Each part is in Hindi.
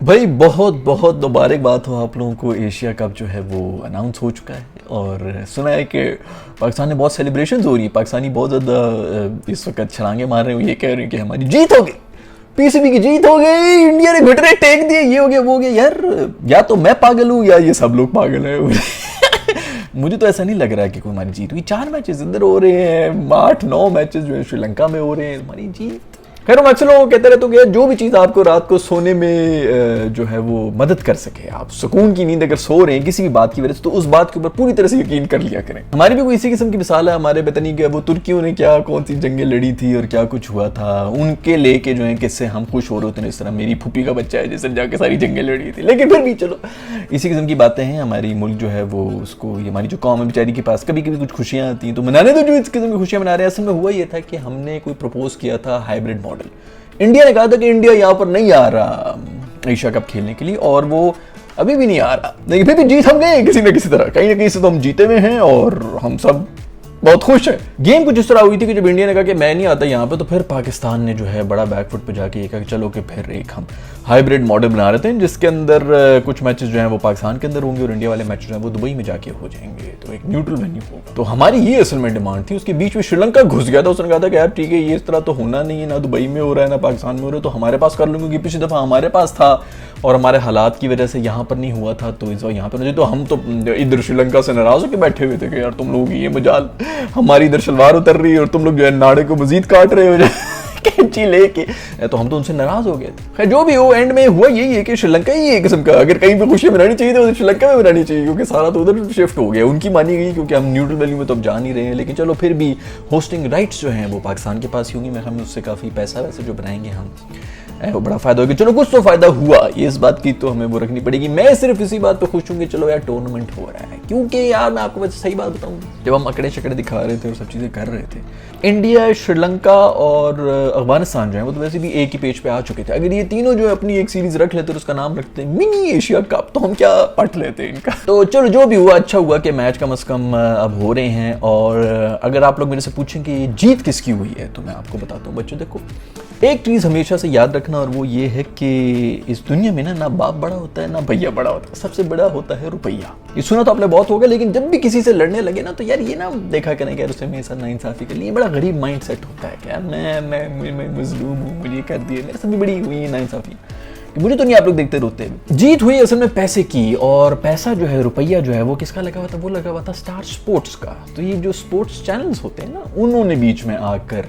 भाई बहुत बहुत मुबारकबाद हो आप लोगों को। एशिया कप जो है वो अनाउंस हो चुका है और सुना है कि पाकिस्तान में बहुत सेलिब्रेशंस हो रही है। पाकिस्तानी बहुत ज़्यादा इस वक्त छलांगे मार रहे हैं, ये कह रहे हैं कि हमारी जीत हो गई, पीसीबी की जीत हो गई, इंडिया ने घुटने टेक दिए, ये हो गया वो हो गया। यार या तो मैं पागल हूँ या ये सब लोग पागल हैं। मुझे तो ऐसा नहीं लग रहा है कि कोई हमारी जीत हुई। 4 मैचेस इधर हो रहे हैं, 8-9 मैचेस जो है श्रीलंका में हो रहे हैं, हमारी जीत। खैर मैं अक्सर लोगों को कहते रहता हूँ कि जो भी चीज़ आपको रात को सोने में जो है वो मदद कर सके, आप सुकून की नींद अगर सो रहे हैं किसी भी बात की वजह से, तो उस बात के ऊपर पूरी तरह से यकीन कर लिया करें। हमारी भी कोई इसी किस्म की मिसाल है। हमारे पता नहीं कि वो तुर्कियों ने क्या कौन सी जंगें लड़ी थी और क्या कुछ हुआ था, उनके लेके जो है किससे हम खुश हो रहे होते हैं। इस तरह मेरी फूफी का बच्चा है जिसने जाके सारी जंगें लड़ी थी, लेकिन फिर भी चलो इसी किस्म की बातें हैं। हमारी मुल्क जो है वो उसको, हमारी जो कौम है बेचारी के पास कभी कभी कुछ खुशियाँ आती हैं तो मनाने दो, जो इस किस्म की खुशियाँ मना रहे हैं। असल में हुआ ये था कि हमने कोई प्रपोज किया था हाइब्रिड मॉडल। इंडिया ने कहा था कि इंडिया यहाँ पर नहीं आ रहा एशिया कप खेलने के लिए, और वो अभी भी नहीं आ रहा, लेकिन फिर भी जीत हम गए किसी न किसी तरह, कहीं ना कहीं से तो हम जीते हुए हैं और हम सब बहुत खुश है। गेम कुछ इस तरह हुई थी कि जब इंडिया ने कहा कि मैं नहीं आता यहाँ पे, तो फिर पाकिस्तान ने जो है बड़ा बैकफुट पे जाके ये कहा कि चलो कि फिर एक हम हाइब्रिड मॉडल बना रहे थे जिसके अंदर कुछ मैचेस जो हैं वो पाकिस्तान के अंदर होंगे और इंडिया वाले मैचेस जो हैं वो दुबई में जाके हो जाएंगे, तो एक न्यूट्रल वेन्यू होगा। तो हमारी ये असल में डिमांड थी। उसके बीच में श्रीलंका घुस गया था, उसने कहा था कि यार ठीक है ये इस तरह तो होना नहीं है, ना दुबई में हो रहा है ना पाकिस्तान में हो रहा है, तो हमारे पास कर लूँगी। पिछली दफ़ा हमारे पास था और हमारे हालात की वजह से यहाँ पर नहीं हुआ था, तो इस बार यहाँ पर मुझे, तो हम तो इधर श्रीलंका से नाराज होकर बैठे हुए थे कि यार तुम लोग ये मजाल, हमारी इधर शलवार उतर रही है और तुम लोग जो है नाड़े को मजीद काट रहे हो कैंची लेके, तो हम तो उनसे नाराज हो गए थे। खैर जो भी हो, एंड में हुआ यही है कि श्रीलंका ही एक किस्म का, अगर कहीं पे खुशियां मनानी चाहिए तो श्रीलंका में मनानी चाहिए, क्योंकि सारा तो उधर शिफ्ट हो गया, उनकी मानी गई, क्योंकि हम न्यूट्रल वैल्यू में तो अब जा नहीं रहे हैं। लेकिन चलो फिर भी होस्टिंग राइट्स जो हैं वो पाकिस्तान के पास ही होंगी। मैं हम उससे काफ़ी पैसा वैसे जो बनाएंगे हम, वो बड़ा फायदा होगा। चलो कुछ तो फायदा हुआ, ये इस बात की तो हमें वो रखनी पड़ेगी। मैं सिर्फ इसी बात पे खुश हूँ कि चलो यार टूर्नामेंट हो रहा है, क्योंकि यार मैं आपको वैसे सही बात बताऊँ, जब हम अकड़े शकड़े दिखा रहे थे और सब चीज़ें कर रहे थे, इंडिया, श्रीलंका और अफगानिस्तान जो है वो तो वैसे भी एक ही पेज पे आ चुके थे। अगर ये तीनों जो है अपनी एक सीरीज रख लेते और उसका नाम रखते हैं मिनी एशिया कप, तो हम क्या पट लेते इनका। तो चलो जो भी हुआ अच्छा हुआ कि मैच कम से कम अब हो रहे हैं। और अगर आप लोग मेरे से पूछें कि जीत किसकी हुई है, तो मैं आपको बताता हूँ बच्चों, देखो एक चीज़ हमेशा से याद रखना, और वो ये है कि इस दुनिया में ना बाप बड़ा होता है ना भैया बड़ा होता है, सबसे बड़ा होता है रुपया। ये सुना तो आपने बहुत होगा, लेकिन जब भी किसी से लड़ने लगे ना, तो यार ये ना देखा करें कि यार उससे मेरे साथ नाइंसाफी कर ली, बड़ा गरीब माइंड सेट होता है कि यार मैं मजलूम हूँ, मुझे कर दिए, मेरे साथ भी बड़ी हुई है नाइंसाफी, मुझे तो नहीं आप लोग देखते रोते। जीत हुई असल में पैसे की, और पैसा जो है, रुपया जो है वो किसका लगा हुआ था, वो लगा हुआ था स्टार स्पोर्ट्स का। तो ये जो स्पोर्ट्स चैनल्स होते हैं ना, उन्होंने बीच में आकर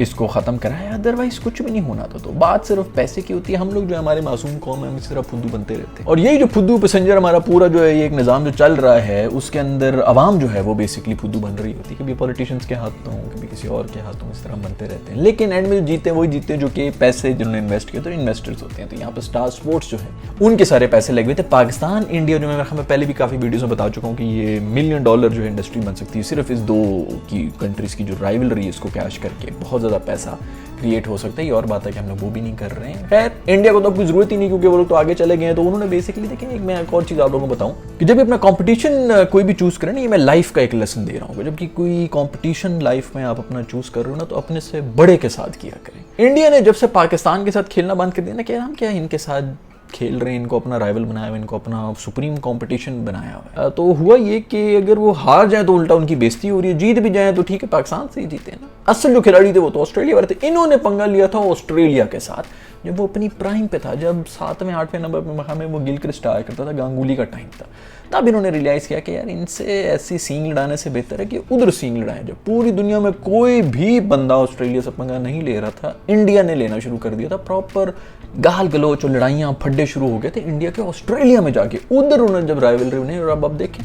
इसको ख़त्म कराया, अदरवाइज कुछ भी नहीं होना था। तो बात सिर्फ पैसे की होती है। हम लोग जो हमारे मासूम कौम है, हम सिर्फ फुद्दू बनते रहते हैं, और यही जो फुद्दू पैसेंजर हमारा पूरा जो है ये एक निज़ाम जो चल रहा है, उसके अंदर आवाम जो है वो बेसिकली फुद्दू बन रही होती है। कभी पॉलिटिशियंस के हाथों, कभी किसी और के हाथों, इस तरह बनते रहते हैं। लेकिन एंड में जीते वही जीते जो कि पैसे जिन्होंने इन्वेस्ट किए, तो इन्वेस्टर्स होते हैं। तो यहाँ पर स्टार स्पोर्ट्स जो है उनके सारे पैसे लगे हुए थे। पाकिस्तान इंडिया जो मैं पहले भी काफ़ी वीडियोज़ में बता चुका हूँ कि ये $1 मिलियन जो है इंडस्ट्री बन सकती है सिर्फ इस दो की कंट्रीज़ की जो राइवलरी है इसको कैश करके, बहुत ज़्यादा पैसा क्रिएट हो सकता है। ये और बात है कि हम लोग वो भी नहीं कर रहे हैं। खैर इंडिया को तो अब कोई जरूरत ही नहीं, क्योंकि वो लोग तो आगे चले गए हैं। तो उन्होंने बेसिकली देखें, एक मैं एक और चीज़ आप लोगों को बताऊं कि जब भी अपना कंपटीशन कोई भी चूज़ करें ना, ये मैं लाइफ का एक लेसन दे रहा हूँ, जबकि कोई कंपटीशन लाइफ में आप अपना चूज़ कर रहे हो ना, तो अपने से बड़े के साथ किया करें। इंडिया ने जब से पाकिस्तान के साथ खेलना बंद कर दिया ना, कि हम क्या इनके साथ खेल रहे हैं, इनको अपना राइवल बनाया हुआ, इनको अपना सुप्रीम कंपटीशन बनाया हुआ है, तो हुआ ये कि अगर वो हार जाए तो उल्टा उनकी बेइज्जती हो रही है, जीत भी जाए तो ठीक है पाकिस्तान से ही जीते ना। असल जो खिलाड़ी थे वो तो ऑस्ट्रेलिया वाले थे। इन्होंने पंगा लिया था ऑस्ट्रेलिया के साथ जब वो अपनी प्राइम पे था, जब 7वें 8वें नंबर पर मकाम में वो गिलक्रिस्ट आया करता था, गांगुली का टाइम था। तब इन्होंने रियलाइज़ किया कि यार इनसे ऐसी सींग लड़ाने से बेहतर है कि उधर सींग लड़ाएं। जब पूरी दुनिया में कोई भी बंदा ऑस्ट्रेलिया से पंगा नहीं ले रहा था, इंडिया ने लेना शुरू कर दिया था। प्रॉपर गाल गलोच और लड़ाइयाँ फड्डे शुरू हो गए थे इंडिया के ऑस्ट्रेलिया में जाके, उधर उन्होंने जब राइवलरी उन्हें, और अब देखें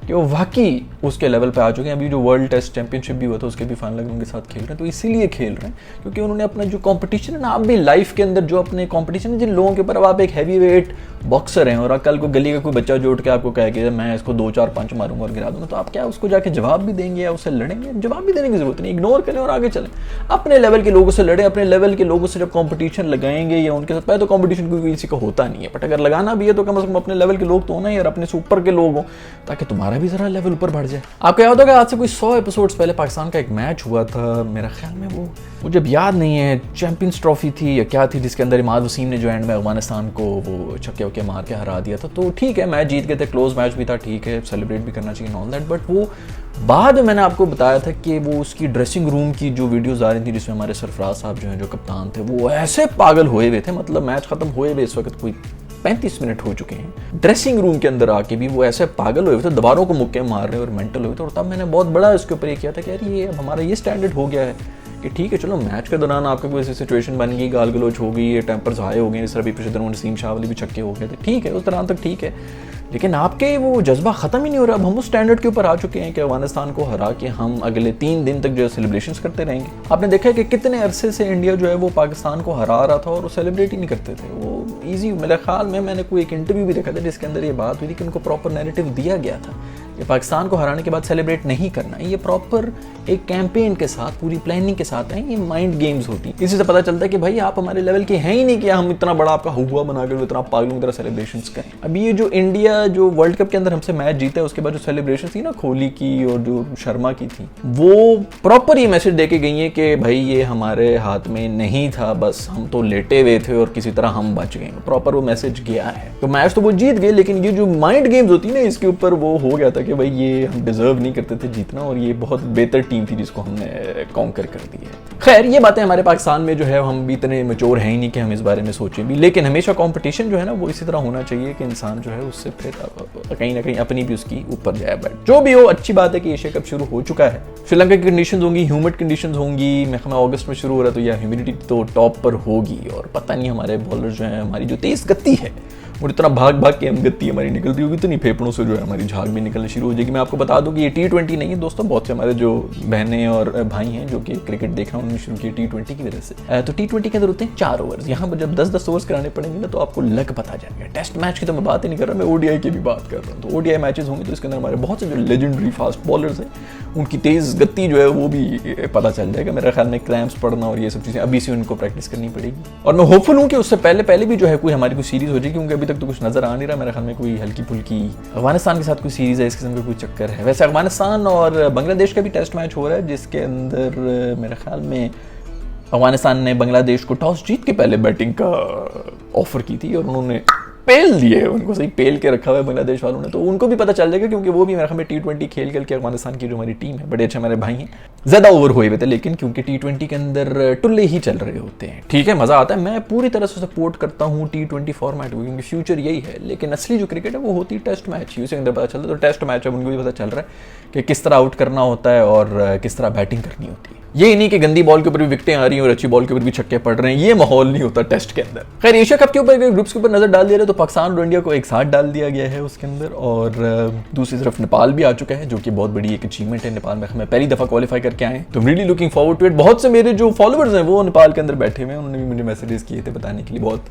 कि वो वाकई उसके लेवल पे आ चुके हैं। अभी जो वर्ल्ड टेस्ट चैंपियनशिप भी हुआ था उसके भी फाइनल उनके साथ खेल रहे हैं। तो इसीलिए खेल रहे हैं क्योंकि उन्होंने अपना जो कंपटीशन है ना, आप भी लाइफ के अंदर जो अपने कंपटीशन है, जिन लोगों के ऊपर अब आप एक हैवी वेट बॉक्सर हैं और कल को गली का कोई बच्चा जो उठ के आपको कहे कि मैं इसको 2-4 पंच मारूंगा और गिरा दूंगा, तो आप क्या उसको जाके जवाब भी देंगे या उससे लड़ेंगे? जवाब भी देने की जरूरत नहीं, इग्नोर करें और आगे चलें। अपने लेवल के लोगों से लड़े, अपने लेवल के लोगों से जब कंपटीशन लगाएंगे या उनके साथ, पहले तो कंपटीशन कोई किसी का होता नहीं है, बट अगर लगाना भी है तो कम से कम अपने लेवल के लोग तो होना ही, और अपने से ऊपर के लोग हो, ताकि तुम्हारा भी जरा लेवल ऊपर बढ़ जाए। आपको याद होगा आज से कोई 100 एपिसोड्स पहले पाकिस्तान का एक मैच हुआ था, मेरा ख्याल में वो मुझे याद नहीं है, चैंपियंस ट्रॉफी थी या क्या थी, जिसके अंदर इमाद वसीम ने जो एंड में अफगानिस्तान को वो छक्के वक्के मार के हरा दिया था। तो ठीक है, मैच जीत गए थे, क्लोज मैच भी था, ठीक है, सेलिब्रेट भी करना चाहिए ऑल दैट, बट वो बाद में मैंने आपको बताया था कि वो उसकी ड्रेसिंग रूम की जो वीडियोस आ रही थी, जिसमें हमारे सरफराज साहब जो हैं, जो कप्तान थे, वो ऐसे पागल हुए हुए थे, मतलब मैच खत्म हुए हुए इस वक्त कोई 35 मिनट हो चुके हैं, ड्रेसिंग रूम के अंदर आके भी वो ऐसे पागल हुए थे, दीवारों को मुक्के मार रहे और मेंटल हुए थे। और तब मैंने बहुत बड़ा इसके ऊपर ये किया था कि यार ये अब हमारा ये स्टैंडर्ड हो गया है कि ठीक है, चलो मैच के दौरान आपका कोई ऐसी सिचुएशन बन गई, गाल गलोच हो गई, टेम्पर्स हाई हो गए, इस तरह भी पिछले दिनों नसीम शाह वाली भी छक्के हो गए थे, ठीक है, उस तरह तक ठीक है, लेकिन आपके वो जज्बा ख़त्म ही नहीं हो रहा। अब हम उस स्टैंडर्ड के ऊपर आ चुके हैं कि अफगानिस्तान को हरा के हम अगले 3 दिन तक जो है सेलिब्रेशंस करते रहेंगे। आपने देखा है कि कितने अरसे से इंडिया जो है वो पाकिस्तान को हरा रहा था और वो सेलिब्रेट ही नहीं करते थे। वो ईजी, मेरे ख्याल में मैंने कोई एक इंटरव्यू भी देखा था जिसके अंदर ये बात हुई थी कि उनको प्रॉपर नैरेटिव दिया गया था कि पाकिस्तान को हराने के बाद सेलिब्रेट नहीं करना है, ये प्रॉपर एक कैंपेन के साथ, पूरी प्लानिंग के साथ है, ये माइंड गेम्स होती है। इसी से पता चलता है कि भाई आप हमारे लेवल के हैं ही नहीं कि हम इतना बड़ा आपका हुआ बनाकर इतना पागलों की तरह सेलिब्रेशंस करें। अब ये जो इंडिया जो वर्ल्ड कप के अंदर हमसे मैच जीता है, उसके बाद जो सेलिब्रेशन थी ना कोहली की और जो शर्मा की थी, वो प्रॉपर ये मैसेज दे के गई है कि भाई ये हमारे हाथ में नहीं था, बस हम तो लेटे हुए थे और किसी तरह हम बच गए, प्रॉपर वो मैसेज गया है। तो मैच तो वो जीत गए, लेकिन ये जो माइंड गेम्स होती है ना, इसके ऊपर वो हो गया था कि भाई ये हम डिजर्व नहीं करते थे जीतना और ये बहुत बेहतर टीम थी जिसको हमने कॉन्कर कर दी है। खैर, ये बातें हमारे पाकिस्तान में जो है हम भी इतने मैच्योर हैं ही नहीं कि हम इस बारे में सोचें भी, लेकिन हमेशा कंपटीशन जो है ना वो इसी तरह होना चाहिए कि इंसान जो है उससे फिर कहीं ना कहीं अपनी भी उसकी ऊपर जाए। बट जो भी हो, अच्छी बात है कि एशिया कप शुरू हो चुका है। श्रीलंका की कंडीशंस होंगी, ह्यूमिड कंडीशंस होंगी, मैं अगस्त में शुरू हो रहा है, तो यह ह्यूमिडिटी तो टॉप पर होगी और पता नहीं हमारे बॉलर जो है, हमारी जो तेज गति है वो इतना भाग भाग के हम गति हमारी निकलती होगी, तो नहीं फेफड़ों से जो है हमारी झाग भी निकलनी शुरू हो जाएगी। मैं आपको बता दूं कि ये T20 नहीं है दोस्तों, बहुत से हमारे जो बहनें और भाई हैं जो कि क्रिकेट देखना उन्होंने शुरू किया T20 की वजह से। तो T20 के अंदर होते हैं 4 ओवर्स, यहाँ पर जब 10-10 ओवर्स कराने पड़ेंगे ना तो आपको लग पता जाएगा। टेस्ट मैच की तो मैं बात ही नहीं कर रहा, मैं ODI की भी बात कर रहा हूँ। तो ODI मैचेस होंगे तो इसके अंदर हमारे बहुत से जो लेजेंडरी फास्ट बॉलर्स हैं उनकी तेज गति जो है वो भी पता चल जाएगा। मेरे ख्याल में क्रैम्प्स पड़ना और ये सब चीज़ें अभी से उनको प्रैक्टिस करनी पड़ेगी, और मैं होपफुल हूँ कि उससे पहले भी जो है कोई हमारी कोई सीरीज हो जाएगी, क्योंकि अभी तक तो कुछ नजर आ नहीं रहा। मेरे ख्याल में कोई हल्की फुल्की अफगानिस्तान के साथ कोई सीरीज है, इस किस्म का कोई चक्कर है। वैसे अफगानिस्तान और बांग्लादेश का भी टेस्ट मैच हो रहा है, जिसके अंदर मेरे ख्याल में अफगानिस्तान ने बांग्लादेश को टॉस जीत के पहले बैटिंग का ऑफर की थी और उन्होंने पेल दिए, उनको सही पेल के रखा हुआ है बांग्लादेश वालों ने। तो उनको भी पता चल जाएगा, क्योंकि वो भी मेरे ख्याल में T20 खेल के अफगानिस्तान की जो हमारी टीम है, बड़े अच्छे हमारे भाई हैं, ज्यादा ओवर हुए हुए थे, लेकिन क्योंकि T20 के अंदर टुल्ले ही चल रहे होते हैं। ठीक है, मजा आता है, मैं पूरी तरह से सपोर्ट करता हूँ T20 फॉर्मेट को, क्योंकि फ्यूचर यही है। लेकिन असली जो क्रिकेट है वो होती है टेस्ट मैच, उसके अंदर पता चलता है। तो टेस्ट मैच है, उनको भी पता चल रहा है कि किस तरह आउट करना होता है और किस तरह बैटिंग करनी होती है। ये नहीं कि गंदी बॉल के ऊपर भी विकेटें आ रही हैं और अच्छी बॉल के ऊपर भी छक्के पड़ रहे हैं, ये माहौल नहीं होता टेस्ट के अंदर। खैर, एशिया कप के ऊपर ग्रुप्स के ऊपर नजर डाल दिया जाए तो पाकिस्तान और इंडिया को एक साथ डाल दिया गया है उसके अंदर, और दूसरी तरफ नेपाल भी आ चुका है, जो कि बहुत बड़ी एक अचीवमेंट है। नेपाल में हमें पहली दफा क्वालिफाई करके आए, तो really looking forward to it. बहुत से मेरे जो फॉलोअर्स हैं वो नेपाल के अंदर बैठे हुए हैं, उन्होंने भी मुझे मैसेजेस किए थे बताने के लिए, बहुत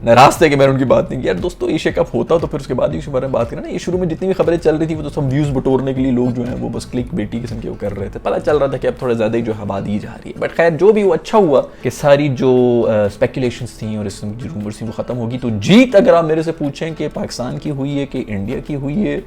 नाराज थे कि मैंने उनकी बात नहीं की। यार दोस्तों, एशिया कप होता तो फिर उसके बाद ही उसके बारे में बात करना ना। ये शुरू में जितनी भी खबरें चल रही थी वो तो सब व्यूज बटोरने के लिए लोग जो हैं वो बस क्लिक बेटी किस्म के वो कर रहे थे। पता चल रहा था कि अब थोड़ा ज्यादा ही जो हवा दी जा रही है। बट खैर, जो भी वो अच्छा हुआ कि सारी जो स्पेकुलेशंस थी और इस जो रूमर्स थी वो खत्म होगी। तो जीत अगर आप मेरे से पूछें कि पाकिस्तान की हुई है कि इंडिया की हुई है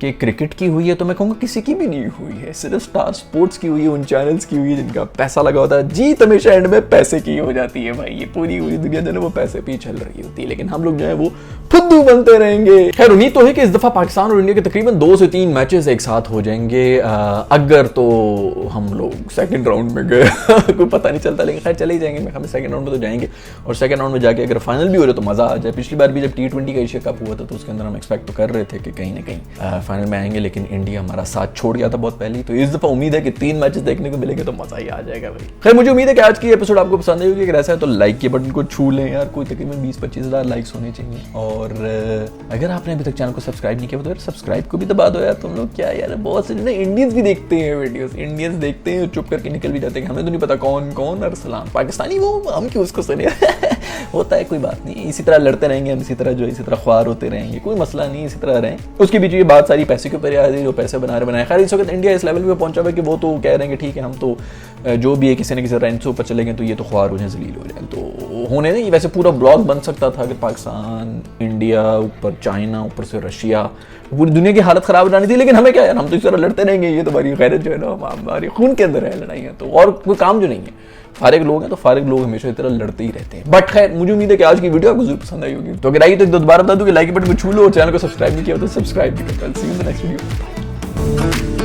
कि क्रिकेट की हुई है, तो मैं कहूँगा किसी की भी नहीं हुई है, सिर्फ स्टार स्पोर्ट्स की हुई है, उन चैनल्स की हुई है जिनका पैसा लगा होता है। जीत हमेशा एंड में पैसे की हो जाती है भाई, ये पूरी दुनिया जो है वो पैसे पे चल रही होती है, लेकिन हम लोग जो है वो फुद्दू बनते रहेंगे। खैर, उम्मीद तो है कि इस दफा पाकिस्तान और इंडिया के तकरीबन 2 से 3 मैचेस एक साथ हो जाएंगे, अगर तो हम लोग सेकंड राउंड में गए कोई पता नहीं चलता, लेकिन खैर चले ही जाएंगे। हम सेकंड राउंड में तो जाएंगे, और सेकंड राउंड में जाके अगर फाइनल भी हो रहा तो मजा आ जाए। पिछली बार भी जब T20 का एशिया कप हुआ था तो उसके अंदर हम एक्सपेक्ट तो कर रहे थे कि कहीं ना कहीं फाइनल में आएंगे, लेकिन इंडिया हमारा साथ छोड़ गया था बहुत पहले ही। तो इस दफा उम्मीद है कि 3 मैचेस देखने को मिलेंगे तो मजा ही आ जाएगा भाई। खैर मुझे उम्मीद है कि आज की एपिसोड आपको पसंद आई होगी। अगर ऐसा है तो लाइक के बटन को छू लें यार, कोई तकरीबन 20-25 हज़ार लाइक्स होने चाहिए। और अगर आपने अभी तक चैनल को सब्सक्राइब नहीं किया तो यार सब्सक्राइब को भी दबा दो यार। तुम लोग क्या यार, बहुत से ना इंडियंस भी देखते हैं वीडियोस, इंडियंस देखते हैं चुप करके निकल भी जाते हैं, हमें तो नहीं पता कौन कौन अरसलान पाकिस्तानी, वो हम क्यों उसको सुने होता है, कोई बात नहीं, इसी तरह लड़ते रहेंगे हम, इसी तरह ख्वार होते रहेंगे, कोई मसला नहीं, इसी तरह रहें। उसके बीच ये बात सारी पैसे के ऊपर आ रही है, जो पैसे बना रहे बनाए। खैर इस वक्त इंडिया इस लेवल पे पहुंचा हुआ है कि वो तो कह रहे हैं कि ठीक है हम तो जो भी है किसी न किसी रैंक से ऊपर चले गए तो ये तो ख्वार हो जाए, जलील हो जाए, तो होने नहीं। वैसे पूरा ब्लॉग बन सकता था कि पाकिस्तान, इंडिया, ऊपर चाइना, ऊपर से रशिया, पूरी दुनिया की हालत खराब बनानी थी, लेकिन हमें क्या यार, हम तो इस तरह लड़ते रहेंगे, ये तो हमारी गैरत जो है ना, हमारे खून के अंदर है लड़ाइयाँ, तो और कोई काम जो नहीं है। फारिग लोग हैं तो फारिग लोग हमेशा इस तरह लड़ते ही रहते हैं। बट खैर मुझे उम्मीद है कि आज की वीडियो आपको जरूर पसंद आई होगी। तो अगर आई तो दोबारा बता दूं कि लाइक बटन को छू लो और चैनल को सब्सक्राइब नहीं किया तो सब्सक्राइब भी करो। See you in the next video.